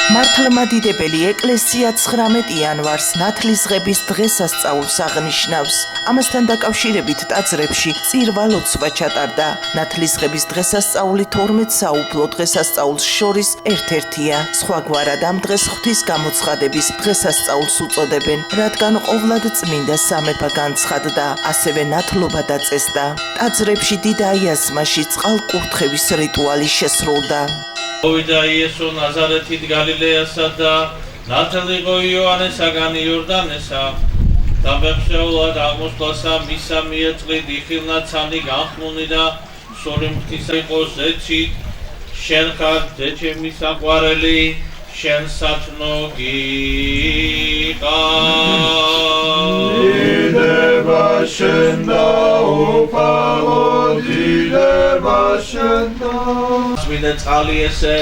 მართლმადიდებელი ეკლესია 19 იანვარს ნათლისღების დღესასწაულს აღნიშნავს. ამასთან დაკავშირებით ტაძრებში წირვა-ლოცვა ჩატარდა. ნათლისღების დღესასწაული 12 საუფლო დღესასწაულს შორის ერთ-ერთია. სხვაგვარად ამ დღეს ღვთის გამოცხადების დღესასწაულს უწოდებენ, რადგან ყოვლად წმინდა სამეფა განცხადდა, ასევე ნათლობა დაწესდა. ტაძრებში დიდ აიაზმაში წყალკურთხევის რიტუალი შესრულდა. მოვიდა იესო ნაზარეთით გალილეასა და ნათლიღო იოანესაგან იორდანესა და მეხსეულად აღმოსვლასა მისა მიეწყლით იხილნაცანი განხმუნი და სული მღვთისა იყო ზეცით შენ ხარ ძეჩემი საყვარელი შენ სათნო გიყავ დიდება შენ და უფალო დიდება შენ და წმინდა წყალი ესე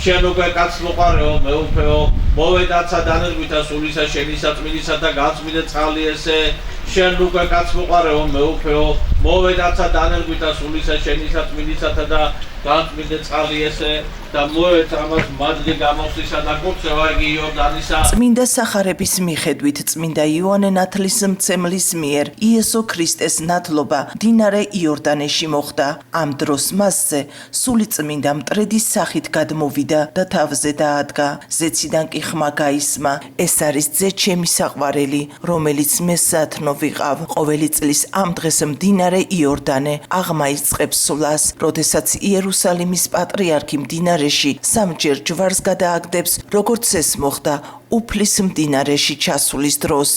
შენ უკვე კაც მოყარეო მეუფეო მოვედაცა დანერგვითა სულისა შენისა წმინდისა და გაწმინდა წყალი ესე შენ უკვე კაც მოყარეო მეუფეო მოვედაცა დანერგვითა სულისა შენისა წმინდისა და გაწმინდა წყალი ესე და მოეც ამას მადლი გამოსისა და კურთხევა იგი იორდანისა. წმინდა სახარების მიხედვით წმინდა იოანე ნათლისმცემლის მიერ იესო ქრისტეს ნათლობა მდინარე იორდანეში მოხდა. ამ დროს მასზე სული წმინდა მტრედის სახით გადმოვიდა და თავზე დაადგა. ზეციდან კი ხმა გაისმა. ეს არის ძეჩემი საყვარელი, რომელიც მე სათნო ვიყავ. ყოველი წლის ამ დღეს მდინარე იორდანე აღმა იწყებს სვლას, როდესაც იერუსალიმის პატრიარქი მდინარეში სამჯერ ჯვარს გადააგდებს, როგორც ეს მოხდა უფლის მდინარეში ჩასulis დროს.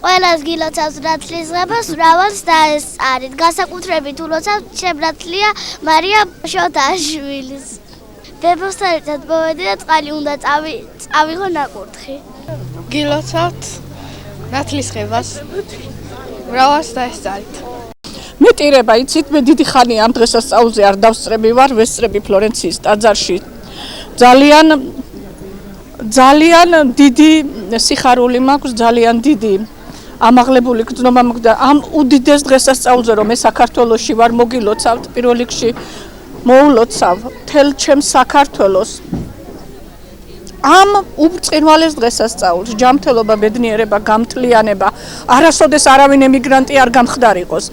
ყველას გილოცავს ნათლისღებას მრავალს დაესწარით, განსაკუთრებით ულოცავთ შემნათლია მარია შოთაშვილის. ბებოსთან ერთად მოვედი და წყალი უნდა წავიღო ნაკურთხი. გილოცავთ ნათლისღებას მრავალს დაესწარით. მეტირება იცით, მე დიდი ხანია ამ დღესასწაულზე არ დავსწრები ვარ, ვესწრები ფლორენციის ტაძარში. ძალიან დიდი სიხარული მაქვს, ძალიან დიდი ამაღლებული გრძნობა მაქვს და ამ უდიდეს დღესასწაულზე რომ მე საქართველოში ვარ, მოგილოცავთ პირველ რიგში მოულოცავ მთელ ჩემს საქართველოს. ამ უბრწყინვალეს დღესასწაულს ჯანმრთელობა, ბედნიერება, გამთლიანება, არასოდეს არავინ ემიგრანტი არ გამხდარიყოს.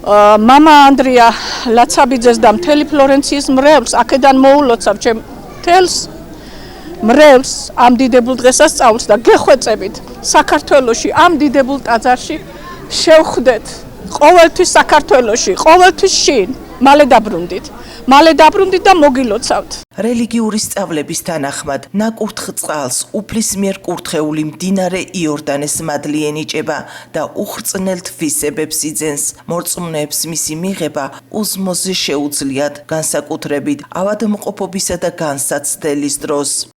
მამა ანდრია ლაცაბიძეს და მთელი ფლორენციის მრევლს აქედან მოულოცავ ჩემ მთელს მრევლს ამ დიდებულ დღესასწაულს და გეხვეწებით საქართველოში ამ დიდებულ ტაძარში შევხვდეთ ყოველთვის საქართველოში, ყოველთვის შინ, მალე დაბრუნდით და მოგილოცავთ. რელიგიური სწავლების თანახმად ნაკურთხ წყალს უფლის მიერ კურთხეული მდინარე იორდანეს მადლი ენიჭება და უხრწნელ თვისებებს იძენს. მორწმუნეებს მისი მიღება უზმოზე შეუძლიათ, განსაკუთრებით ავადმყოფობისა და განსაცდელის დროს.